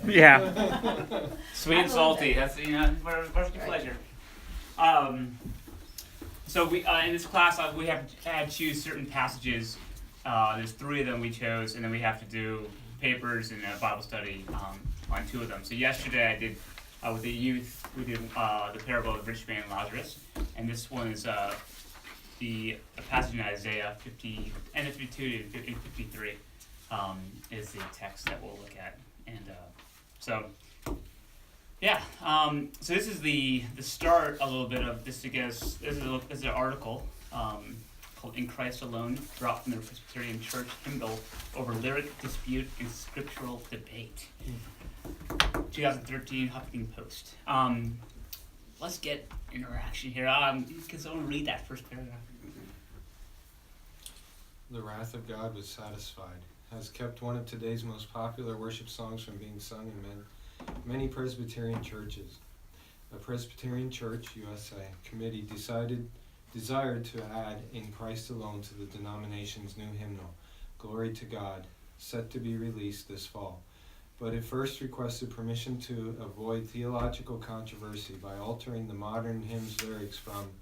Yeah. Sweet and I love salty. that. That's where's your pleasure. So we in this class we have had to choose certain passages. There's 3 of them we chose, and then we have to do papers and a Bible study on 2 of them. So yesterday I did with the youth we did the parable of the rich man and Lazarus, and this one is the passage in Isaiah 50 and 52 and 53 is the text that we'll look at, and so. Yeah, so this is the start a little bit of this. This is an article called "In Christ Alone," dropped from the Presbyterian Church hymnal over lyric dispute and scriptural debate. 2013 Huffington Post. Let's get interaction here. Can someone read that first paragraph? The wrath of God was satisfied has kept one of today's most popular worship songs from being sung in many Presbyterian churches. A Presbyterian Church USA committee desired to add "In Christ Alone" to the denomination's new hymnal, "Glory to God," set to be released this fall. But it first requested permission to avoid theological controversy by altering the modern hymn's lyrics from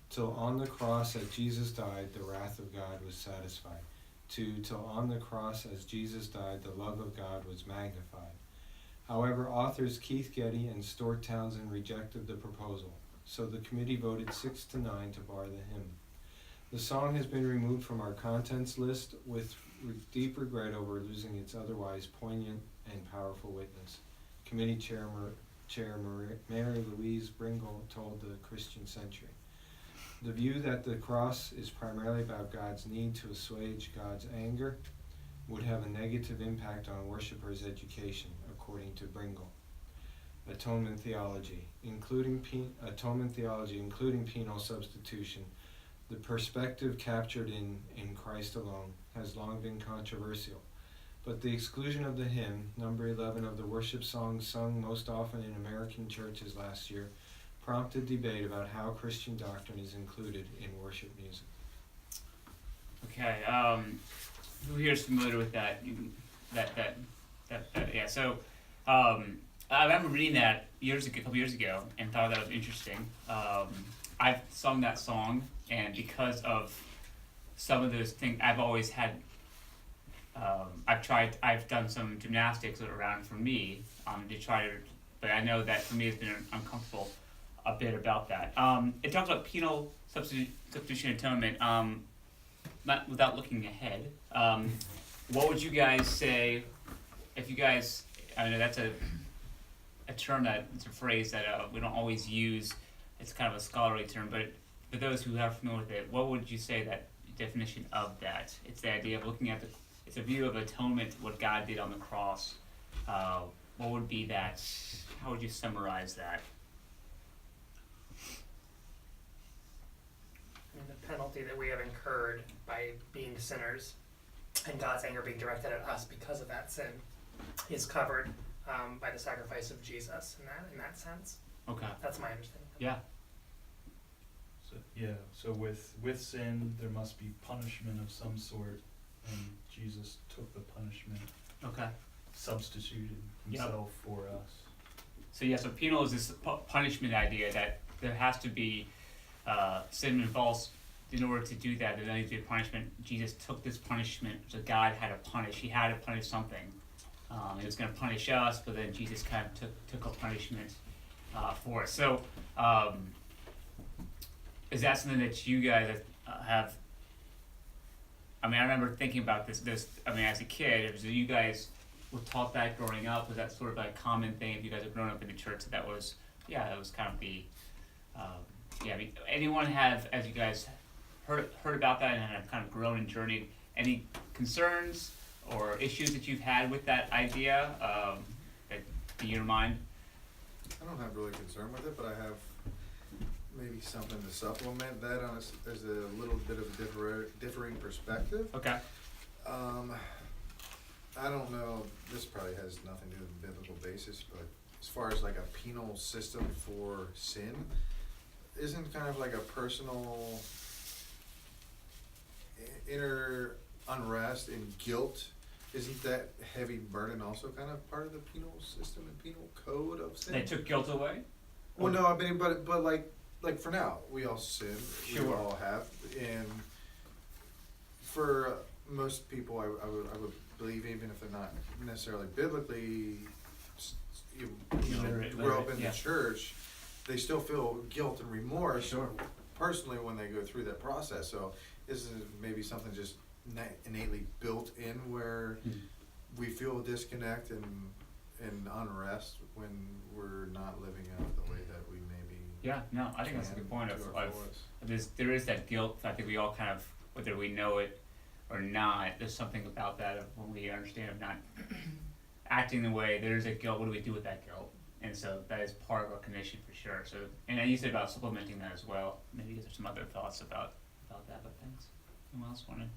"Till on the cross as Jesus died, the wrath of God was satisfied," to "Till on the cross as Jesus died, the love of God was magnified." However, authors Keith Getty and Stuart Townsend rejected the proposal, so the committee voted 6-9 to bar the hymn. The song has been removed from our contents list with deep regret over losing its otherwise poignant and powerful witness. Committee Chair Mary Louise Bringle told the Christian Century. The view that the cross is primarily about God's need to assuage God's anger would have a negative impact on worshippers' education, according to Bringle. Atonement theology, including penal substitution, the perspective captured in Christ Alone, has long been controversial. But the exclusion of the hymn, number 11 of the worship songs sung most often in American churches last year, prompted debate about how Christian doctrine is included in worship music. Okay, who here is familiar with that? Yeah. So, I remember reading that a couple years ago, and thought that was interesting. I've sung that song, and because of some of those things, I've always had. I've done some gymnastics around for me to try to, but I know that for me it's been uncomfortable a bit about that. It talks about penal substitution atonement. Not without looking ahead. What would you guys say if you guys? I know that's a term it's a phrase that we don't always use. It's kind of a scholarly term, but for those who are familiar with it, what would you say that definition of that? It's the idea of looking at it's a view of atonement, what God did on the cross. What would be that? How would you summarize that? The penalty that we have incurred by being sinners and God's anger being directed at us because of that sin is covered by the sacrifice of Jesus in that sense. Okay. That's my understanding. Yeah. So with sin there must be punishment of some sort, and Jesus took the punishment. Okay. Substituted himself for us. So penal is this punishment idea that there has to be sin involves. In order to do that, there needs to be a punishment. Jesus took this punishment, so God had to punish. He had to punish something. He was going to punish us, but then Jesus kind of took a punishment for us. So, is that something that you guys have? I mean, I remember thinking about this. I mean, as a kid, you guys were taught that growing up. Was that sort of a common thing? If you guys have grown up in the church, that was kind of the. Anyone have, as you guys heard about that and have kind of grown and journeyed, any concerns or issues that you've had with that idea that in your mind? I don't have really concern with it, but I have maybe something to supplement that on as a little bit of a differing perspective. Okay. I don't know, this probably has nothing to do with the biblical basis, but as far as like a penal system for sin, isn't kind of like a personal inner unrest and guilt isn't that heavy burden also kind of part of the penal system and penal code of sin? They took guilt away? Well, no, I mean, but like for now, we all sin, we Sure. all have, and for most people, I would believe, even if they're not necessarily biblically, Literate, grew up in yeah. the church, they still feel guilt and remorse Sure. personally when they go through that process. So this is maybe something just innately built in where we feel disconnect and unrest when we're not living out the way that we maybe Yeah, no, I think that's a good point can of, to our fullest. there is that guilt. I think we all kind of, whether we know it or not, there's something about that of when we understand of not acting the way, there's a guilt. What do we do with that guilt? And so that is part of our condition for sure. So, and you said about supplementing that as well. Maybe there's some other thoughts about that, but thanks. Anyone else want to? I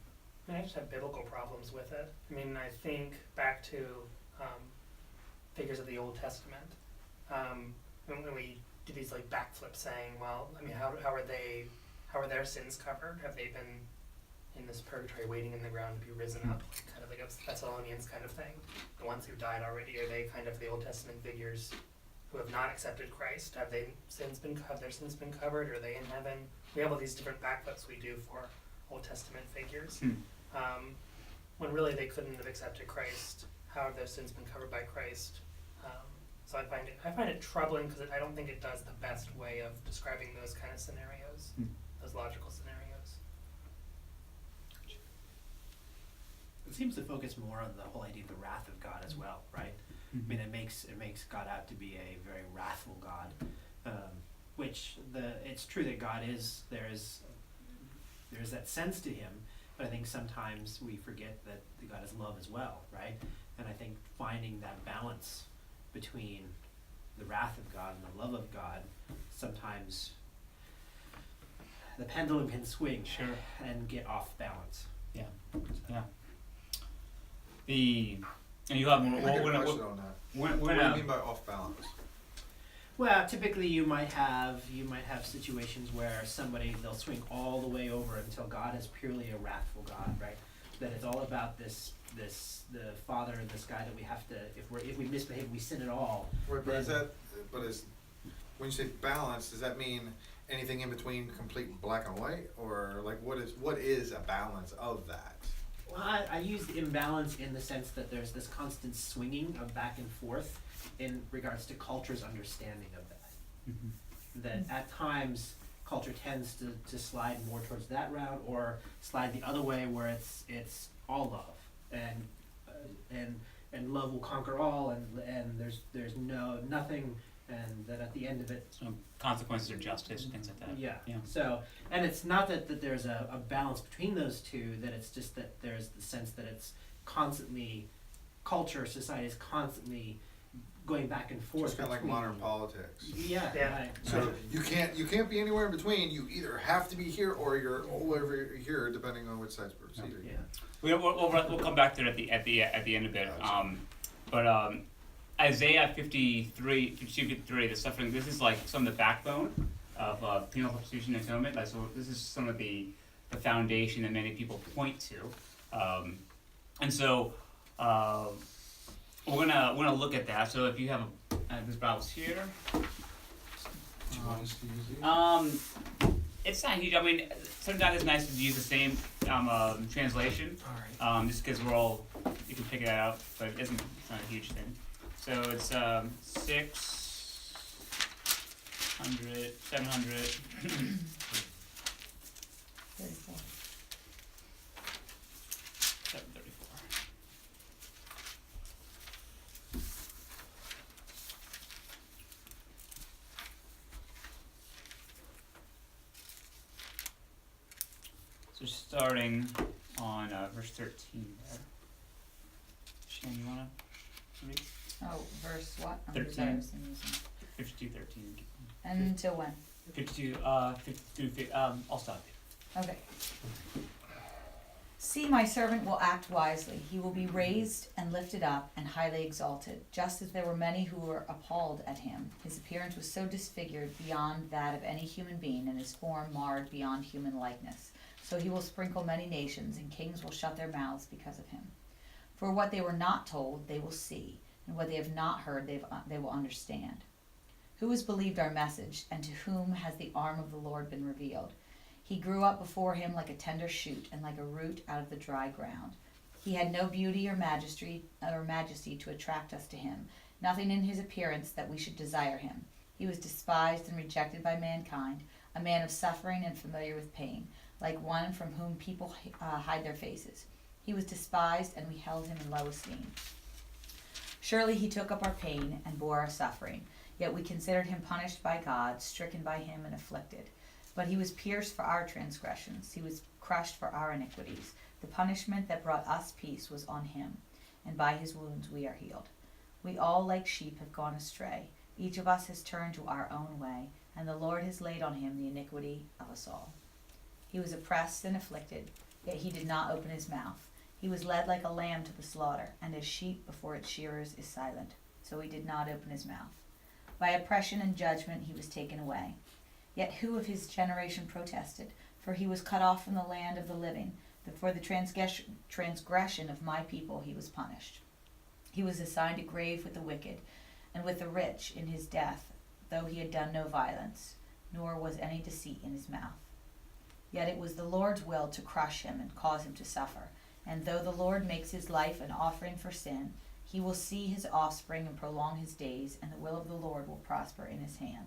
mean, I just have biblical problems with it. I mean, I think back to figures of the Old Testament. When we do these like backflips saying, well, I mean, how are their sins covered? Have they been in this purgatory waiting in the ground to be risen up, kind of like a Thessalonians kind of thing? The ones who died already, are they kind of the Old Testament figures who have not accepted Christ? Have their sins been covered? Are they in heaven? We have all these different backflips we do for Old Testament figures. When really they couldn't have accepted Christ. How have their sins been covered by Christ? So I find it troubling because I don't think it does the best way of describing those kind of scenarios, those logical scenarios. It seems to focus more on the whole idea of the wrath of God as well, right? I mean, it makes God out to be a very wrathful God, which it's true that God is there's that sense to him, but I think sometimes we forget that God is love as well, right? And I think finding that balance between the wrath of God and the love of God, sometimes the pendulum can swing and get off balance. Yeah. And you have I more. got a We're question on that. gonna, What do you mean by off balance? Well, typically you might have situations where they'll swing all the way over until God is purely a wrathful God, right? That it's all about the Father, this guy that we have to, if we misbehave, we sin at all. Right, then- when you say balance, does that mean anything in between complete black and white, or like what is a balance of that? Well, I use imbalance in the sense that there's this constant swinging of back and forth in regards to culture's understanding of that. That at times culture tends to slide more towards that route, or slide the other way where it's all love and love will conquer all, and there's nothing, and that at the end of it, some consequences or justice and things like that. yeah. Yeah. So, and it's not that there's a balance between those two, that it's just that there's the sense that it's constantly, society is constantly going back and forth. It's kind of like between- modern politics. Yeah. Yeah. Right. So you can't be anywhere in between. You either have to be here or you're all over here, depending on which side's proceeding. Yeah. We'll come back to it at the end of it. But Isaiah 52:53, the suffering. This is like some of the backbone of penal substitution and atonement. Like, so this is some of the foundation that many people point to, and so we're gonna look at that. So if you have this Bible's here. Do you want us to use these? It's not huge. I mean, sometimes it's nice to use the same translation, just because you can pick it out, but it's not a huge thing. So it's 600, 700. 34. 734. So starting on verse 13 there. Shannon, you wanna read? Oh, verse what? 13. 52. 52:13. Until when? 52, 52, I'll stop. Okay. See, my servant will act wisely. He will be raised and lifted up and highly exalted, just as there were many who were appalled at him. His appearance was so disfigured beyond that of any human being, and his form marred beyond human likeness. So he will sprinkle many nations, and kings will shut their mouths because of him. For what they were not told, they will see, and what they have not heard, they will understand. Who has believed our message, and to whom has the arm of the Lord been revealed? He grew up before him like a tender shoot, and like a root out of the dry ground. He had no beauty or majesty to attract us to him, nothing in his appearance that we should desire him. He was despised and rejected by mankind, a man of suffering and familiar with pain, like one from whom people hide their faces. He was despised, and we held him in low esteem. Surely he took up our pain and bore our suffering, yet we considered him punished by God, stricken by him and afflicted. But he was pierced for our transgressions, he was crushed for our iniquities. The punishment that brought us peace was on him, and by his wounds we are healed. We all like sheep have gone astray. Each of us has turned to our own way, and the Lord has laid on him the iniquity of us all. He was oppressed and afflicted, yet he did not open his mouth. He was led like a lamb to the slaughter, and as sheep before its shearers is silent, so he did not open his mouth. By oppression and judgment he was taken away. Yet who of his generation protested? For he was cut off from the land of the living. For the transgression of my people he was punished. He was assigned a grave with the wicked, and with the rich in his death, though he had done no violence, nor was any deceit in his mouth. Yet it was the Lord's will to crush him and cause him to suffer. And though the Lord makes his life an offering for sin, he will see his offspring and prolong his days, and the will of the Lord will prosper in his hand.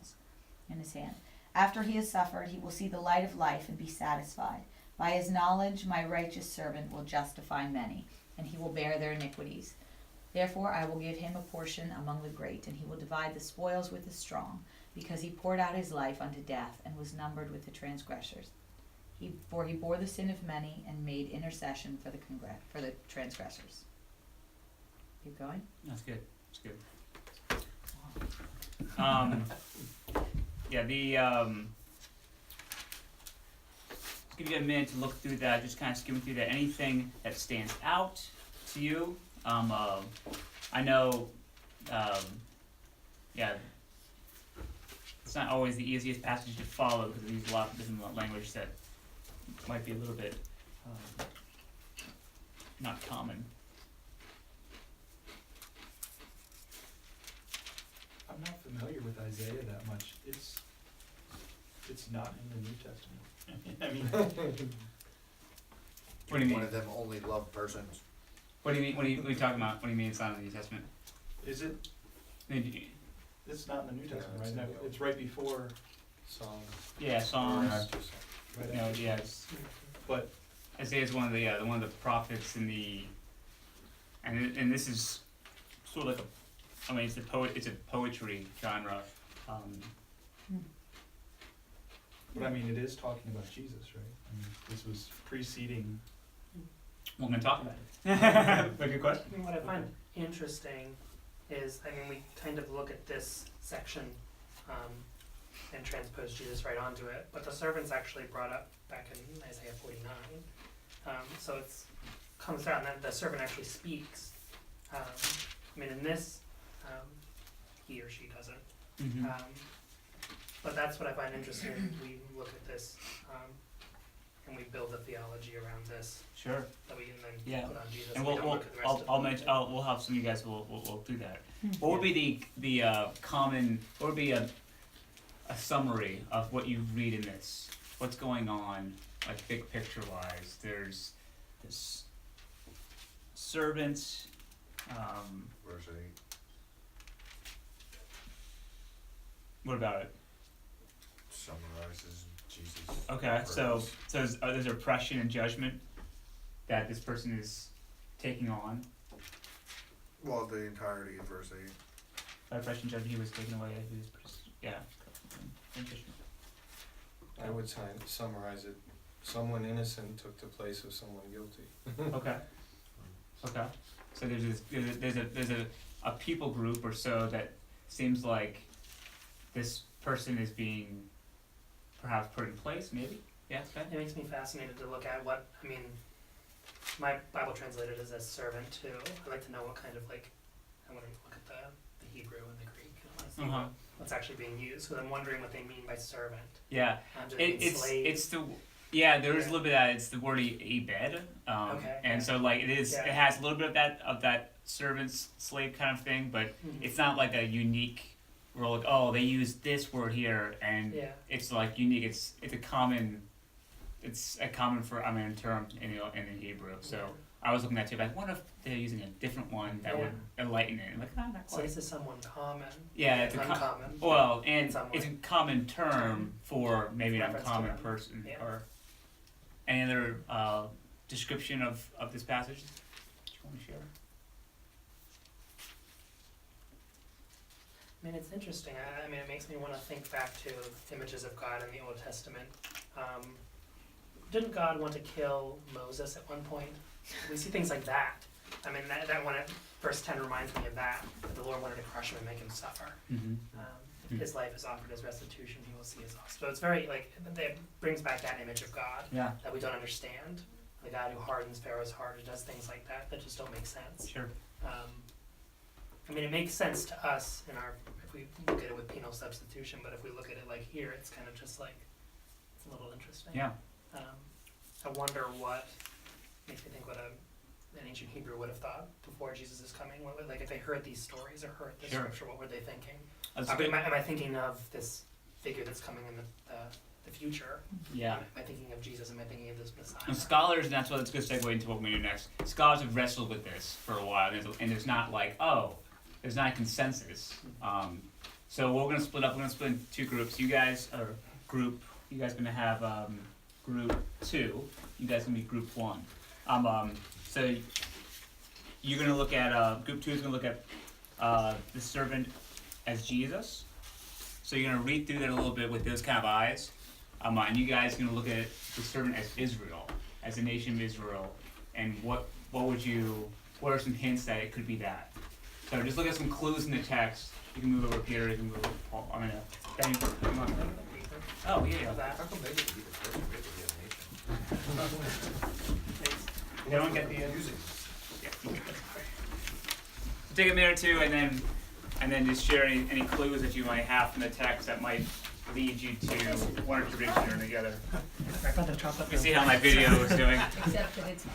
After he has suffered, he will see the light of life and be satisfied. By his knowledge, my righteous servant will justify many, and he will bear their iniquities. Therefore I will give him a portion among the great, and he will divide the spoils with the strong, because he poured out his life unto death, and was numbered with the transgressors. For he bore the sin of many, and made intercession for the transgressors. Keep going. That's good. That's good. Yeah, just give you a minute to look through that, just kind of skimming through that. Anything that stands out to you? I know, yeah, it's not always the easiest passage to follow because it uses a lot of different language that might be a little bit not common. I'm not familiar with Isaiah that much. It's not in the New Testament. I mean, What do you One mean? of them only love persons. What do you mean? What are you talking about? What do you mean it's not in the New Testament? is it? It's not in the New Testament, it's right? in No, the it's right before. Song. Yeah, Psalms. Right You know, after. yeah, it's, But Isaiah's one of the prophets in the, and this is sort of like it's a poetry genre. But I mean, it is talking about Jesus, right? I mean, this was preceding. We're gonna talk about it. But good question. I mean, what I find interesting is, I mean, we kind of look at this section and transpose Jesus right onto it, but the servant's actually brought up back in Isaiah 49. So it's comes out, and then the servant actually speaks. I mean, in this, he or she doesn't. Mm-hmm. But that's what I find interesting. We look at this and we build a theology around this Sure. that we can then Yeah. put on Jesus. And we we'll don't look at the rest of I'll the mention Bible. we'll have some of you guys will do that. What would be the common? What would be a summary of what you read in this? What's going on, like big picture wise? There's this servant. Verse 8. What about it? Summarizes Jesus. Okay, so purpose. there's oppression and judgment that this person is taking on. Well, the entirety of verse 8. By oppression and judgment, he was taken away. He was, yeah. Interesting. I would summarize it. Someone innocent took the place of someone guilty. Okay. Okay. So there's a people group or so that seems like this person is being perhaps put in place, maybe? Yeah, okay. It makes me fascinated to look at what, I mean, my Bible translated is as servant too. I like to know what kind of like, I want to look at the Hebrew and the Greek and I want to see what's actually being used. So I'm wondering what they mean by servant. Yeah. Do they mean It's slave? it's the Yeah, there is a Yeah. little bit of that. It's the word ebed, Okay, and yeah. so like it is. Yeah. It has a little bit of that servant's slave kind of thing, but Mhm. it's not like a unique. We're like, oh, they use this word here, and Yeah. it's like unique. It's a common. It's a common term in the Hebrew. So Yeah. I was looking at it too. Like, what if they're using a different one that would enlighten it? I'm like, not So quite. this is someone common. Yeah, it's uncommon. well, and in some it's a way. common term for maybe an Reference to uncommon them. person. Yeah. Or any other description of this passage that you want to share? I mean, it's interesting. I mean, it makes me want to think back to images of God in the Old Testament. Didn't God want to kill Moses at one point? We see things like that. I mean, that one at verse 10 reminds me of that. That the Lord wanted to crush him and make him suffer. Mm-hmm. If his life is offered as restitution, he will see his loss. So it's very, like, that brings back that image of God Yeah, that we don't understand. The God who hardens Pharaoh's heart, who does things like that just don't make sense. sure. I mean, it makes sense to us if we look at it with penal substitution, but if we look at it like here, it's kind of just like, it's a little interesting. Yeah. I wonder what, makes me think what an ancient Hebrew would have thought before Jesus is coming. Like if they heard these stories or heard this Sure. scripture, what were they thinking? That's Am good. I thinking of this figure that's coming in the future? Yeah. Am I thinking of Jesus? Am I thinking of this Messiah? And scholars, and that's a good segue into what we do next. Scholars have wrestled with this for a while, and there's not like, there's not a consensus. So we're gonna split up. We're gonna split into two groups. You guys are You guys gonna have group 2. You guys gonna be group 1. So you're gonna look at group 2 is gonna look at the servant as Jesus. So you're gonna read through that a little bit with those kind of eyes. And you guys are gonna look at the servant as Israel, as the nation of Israel, and what are some hints that it could be that? So just look at some clues in the text. You can move over Peter, you can move over Paul. I'm gonna come on. Oh yeah. How come they get to be the first bit of the nation? They don't get the Using take a minute or two, and then just share any clues that you might have from the text that might lead you to one or two reading together. You see how my video is doing? Except that it's.